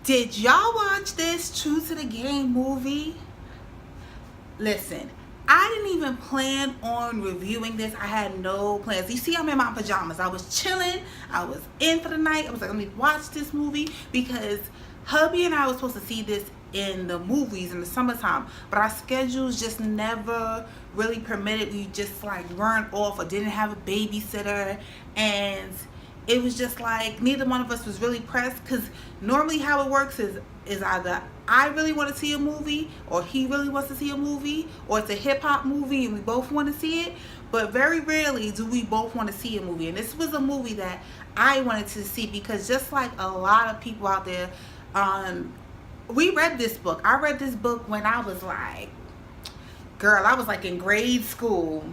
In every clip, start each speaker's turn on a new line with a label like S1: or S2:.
S1: Did y'all watch this True to the Game movie? Listen, I didn't even plan on reviewing this. I had no plans. You see, I'm in my pajamas. I was chilling. I was in for the night. I was like, let me watch this movie because hubby and I were supposed to see this in the movies in the summertime, but our schedules just never really permitted. We just like weren't off or didn't have a babysitter, and it was just like neither one of us was really pressed, because normally how it works is either I really want to see a movie or he really wants to see a movie, or it's a hip-hop movie and we both want to see it, but very rarely do we both want to see a movie. And this was a movie that I wanted to see because just like a lot of people out there, we read this book. I read this book when I was like, girl, I was like in grade school,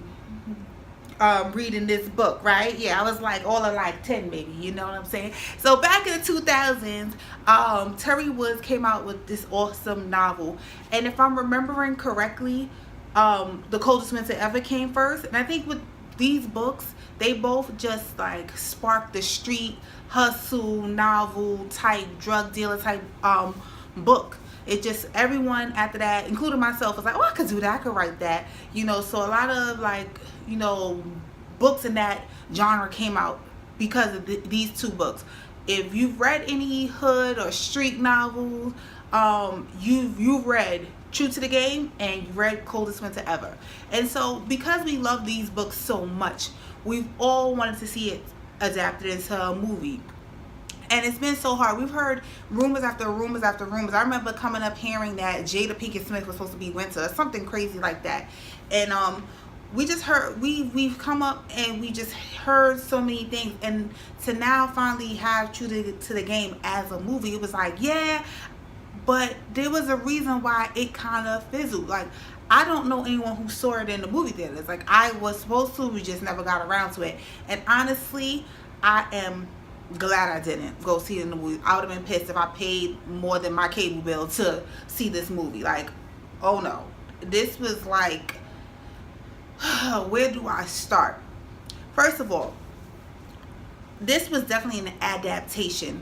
S1: reading this book, right? Yeah, I was like all of like 10 maybe, you know what I'm saying? So back in the 2000s, Terry Woods came out with this awesome novel, and if I'm remembering correctly, The Coldest Winter Ever came first. And I think with these books, they both just like sparked the street hustle novel type, drug dealer type book. It just, everyone after that, including myself, was like, oh, I could do that, I could write that, you know. So a lot of like, you know, books in that genre came out because of these two books. If you've read any hood or street novels, you've read True to the Game and you've read Coldest Winter Ever. And so because we love these books so much, we've all wanted to see it adapted into a movie. And it's been so hard. We've heard rumors after rumors after rumors. I remember coming up hearing that Jada Pinkett Smith was supposed to be Winter or something crazy like that. And we just heard, we've come up and we just heard so many things. And to now finally have True to the Game as a movie, it was like, yeah, but there was a reason why it kind of fizzled. Like, I don't know anyone who saw it in the movie theaters. Like, I was supposed to, we just never got around to it. And honestly, I am glad I didn't go see it in the movie. I would have been pissed if I paid more than my cable bill to see this movie. Like, oh no. This was like, where do I start? First of all, this was definitely an adaptation.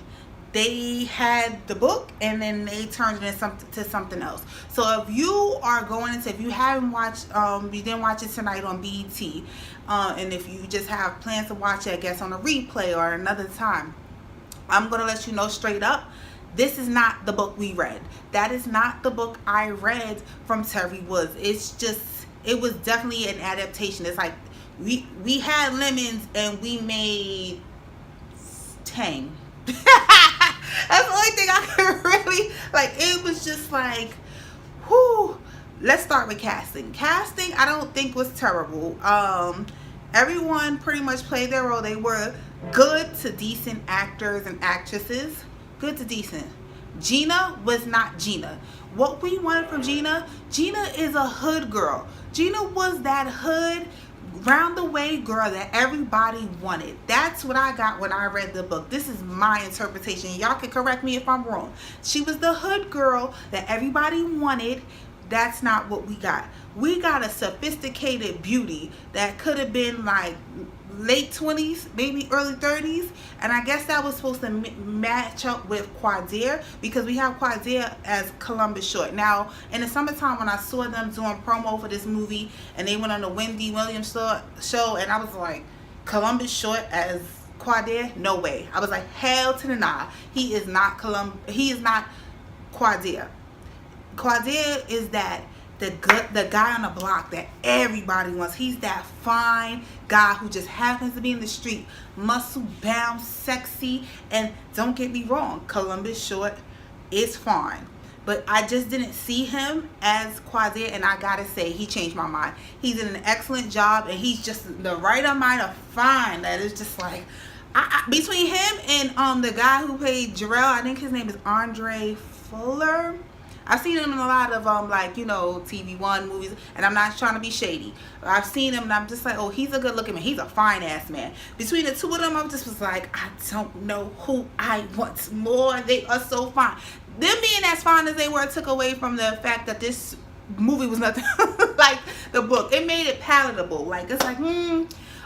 S1: They had the book and then they turned it into something else. So if you are going into, if you haven't watched, you didn't watch it tonight on BET, and if you just have plans to watch it, I guess on a replay or another time, I'm going to let you know straight up, this is not the book we read. That is not the book I read from Terry Woods. It's just, it was definitely an adaptation. It's like we had lemons and we made tang. That's the only thing I could really, like, it was just like, whoo. Let's start with casting. Casting, I don't think was terrible. Everyone pretty much played their role. They were good to decent actors and actresses. Good to decent. Gina was not Gina. What we wanted from Gina is a hood girl. Gina was that hood, round the way girl that everybody wanted. That's what I got when I read the book. This is my interpretation. Y'all can correct me if I'm wrong. She was the hood girl that everybody wanted. That's not what we got. We got a sophisticated beauty that could have been like late 20s, maybe early 30s, and I guess that was supposed to match up with Quadir, because we have Quadir as Columbus Short. Now, in the summertime when I saw them doing promo for this movie, and they went on the Wendy Williams show, and I was like, Columbus Short as Quadir? No way. I was like, hell to the nah. He is not Quadir. Quadir is that the guy on the block that everybody wants. He's that fine guy who just happens to be in the street, muscle bound, sexy. And don't get me wrong, Columbus Short is fine, but I just didn't see him as Quadir, and I gotta say, he changed my mind. He did an excellent job, and he's just the right amount of fine that is just like, between him and the guy who played Jarrell, I think his name is Andre Fuller. I've seen him in a lot of like, you know, TV One movies, and I'm not trying to be shady. I've seen him and I'm just like, oh, he's a good looking man. He's a fine ass man. Between the two of them, I just was like, I don't know who I want more. They are so fine. Them being as fine as they were took away from the fact that this movie was nothing like the book. It made it palatable. Like, it's like,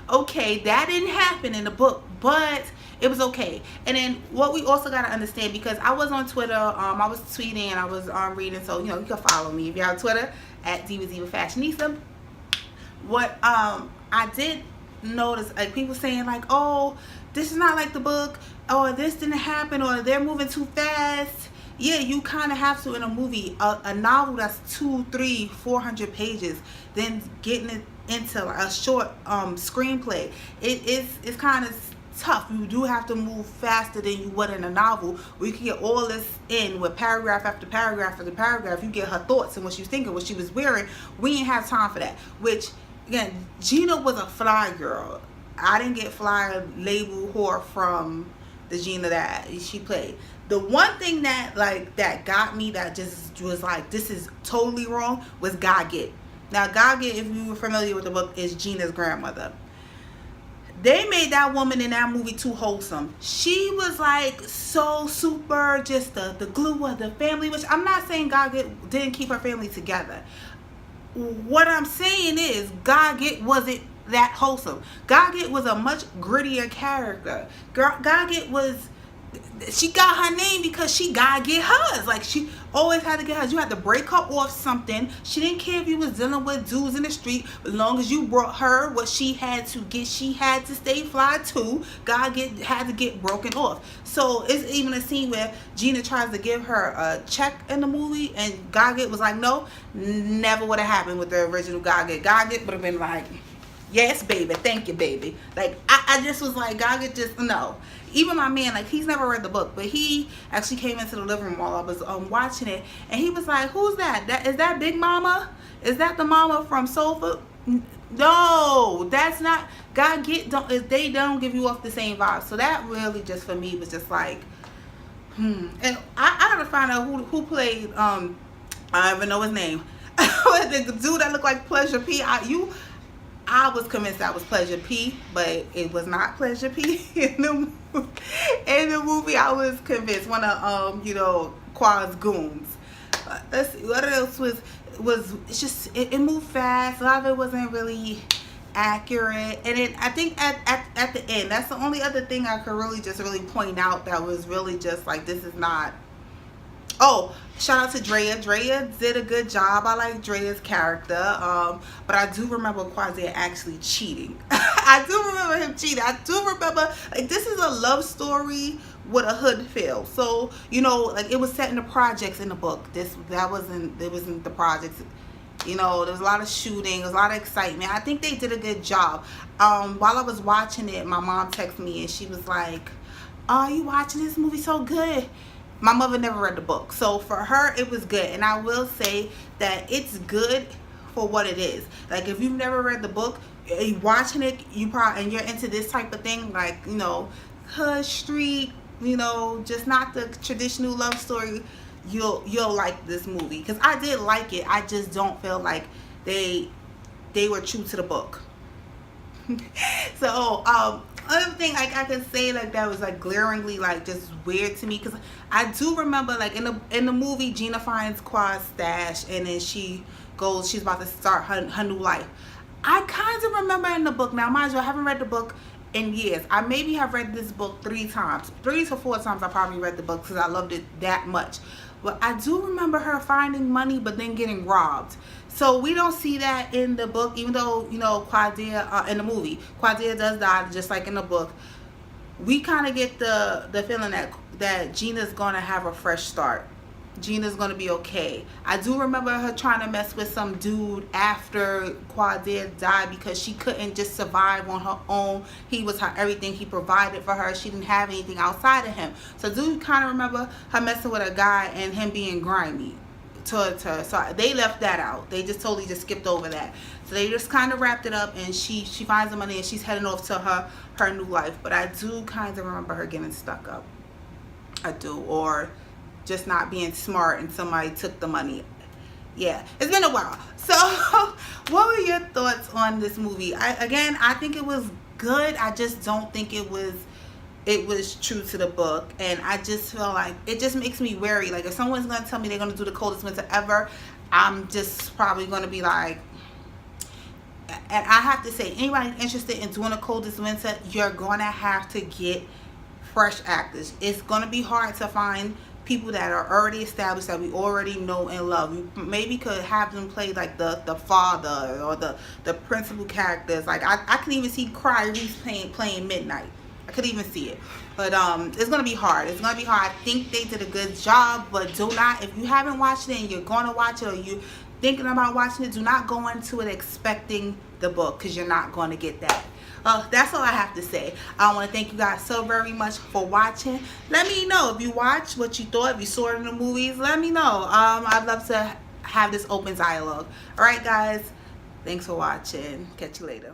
S1: okay, that didn't happen in the book, but it was okay. And then what we also got to understand, because I was on Twitter, I was tweeting, I was reading, so you can follow me if you're on Twitter at Diva Fashionista. What I did notice, like, people saying like, oh, this is not like the book, or this didn't happen, or they're moving too fast. Yeah, you kind of have to in a movie. A novel that's 200, 300, 400 pages, then getting it into a short screenplay, it's kind of tough. You do have to move faster than you would in a novel, where you can get all this in with paragraph after paragraph after paragraph. You get her thoughts and what she was thinking, what she was wearing. We didn't have time for that. Which, again, Gina was a fly girl. I didn't get fly label whore from the Gina that she played. The one thing that got me, that just was like, this is totally wrong, was Gaget. Now, Gaget, if you were familiar with the book, is Gina's grandmother. They made that woman in that movie too wholesome. She was like so super, just the glue of the family, which I'm not saying Gaget didn't keep her family together. What I'm saying is Gaget wasn't that wholesome. Gaget was a much grittier character. Gaget was, she got her name because she gotta get hers. Like, she always had to get hers. You had to break her off something. She didn't care if you was dealing with dudes in the street, as long as you brought her what she had to get. She had to stay fly too. Gaget had to get broken off. So it's even a scene where Gina tries to give her a check in the movie, and Gaget was like, no, never would have happened with the original Gaget. Gaget would have been like, yes, baby, thank you, baby. Like, I just was like, Gaget just, no. Even my man, like, he's never read the book, but he actually came into the living room while I was watching it, and he was like, who's that? Is that Big Mama? Is that the mama from Soul Food? No, that's not. They don't give you off the same vibe. So that really just, for me, was just like, And I gotta find out who played, I don't even know his name. The dude that looked like Pleasure P. I was convinced that was Pleasure P, but it was not Pleasure P in the movie. I was convinced one of Quad's goons. Let's see, what else was it's just it moved fast. A lot of it wasn't really accurate, and then I think at the end, that's the only other thing I could really point out that was really just like, this is not. Oh, shout out to Drea. Drea did a good job. I like Drea's character. But I do remember Quazia actually cheating. I do remember him cheating. I do remember, like, this is a love story with a hood feel. So, like, it was set in the projects in the book. It wasn't the projects. There was a lot of shooting, there was a lot of excitement. I think they did a good job. While I was watching it, my mom texted me and she was like, "Oh, you watching this movie so good?" My mother never read the book, so for her it was good. And I will say that it's good for what it is. Like, if you've never read the book, you watching it, and you're into this type of thing, like, hood street, just not the traditional love story, you'll like this movie. Because I did like it. I just don't feel like they were true to the book. So other thing, like, I could say, like, that was like glaringly, like, just weird to me, because I do remember, like, in the movie, Gina finds Quad's stash, and then she's about to start her new life. I kind of remember in the book, now mind you, I haven't read the book in years. I maybe have read this book 3 times. 3 to 4 times I probably read the book, because I loved it that much. But I do remember her finding money but then getting robbed. So we don't see that in the book, even though, Quadia, in the movie, Quadia does die just like in the book. We kind of get the feeling that Gina's going to have a fresh start. Gina's going to be okay. I do remember her trying to mess with some dude after Quadia died, because she couldn't just survive on her own. He was her everything. He provided for her. She didn't have anything outside of him. So I do kind of remember her messing with a guy and him being grimy. So they left that out. They just totally skipped over that. So they just kind of wrapped it up, and she finds the money and she's heading off to her new life. But I do kind of remember her getting stuck up. I do. Or just not being smart and somebody took the money. Yeah, it's been a while. So what were your thoughts on this movie? I think it was good. I just don't think it was true to the book, and I just feel like it just makes me wary. Like, if someone's gonna tell me they're gonna do the coldest winter ever, I'm just probably gonna be like, and I have to say, anybody interested in doing the coldest winter, you're gonna have to get fresh actors. It's gonna be hard to find people that are already established, that we already know and love. You maybe could have them play like the father or the principal characters. Like I can even see Cry Reese playing Midnight. I could even see it. But it's gonna be hard. It's gonna be hard. I think they did a good job, but do not, if you haven't watched it and you're gonna watch it, or you thinking about watching it, do not go into it expecting the book, because you're not going to get that. That's all I have to say. I want to thank you guys so very much for watching. Let me know if you watched, what you thought, if you saw it in the movies. Let me know. I'd love to have this open dialogue. All right, guys. Thanks for watching. Catch you later.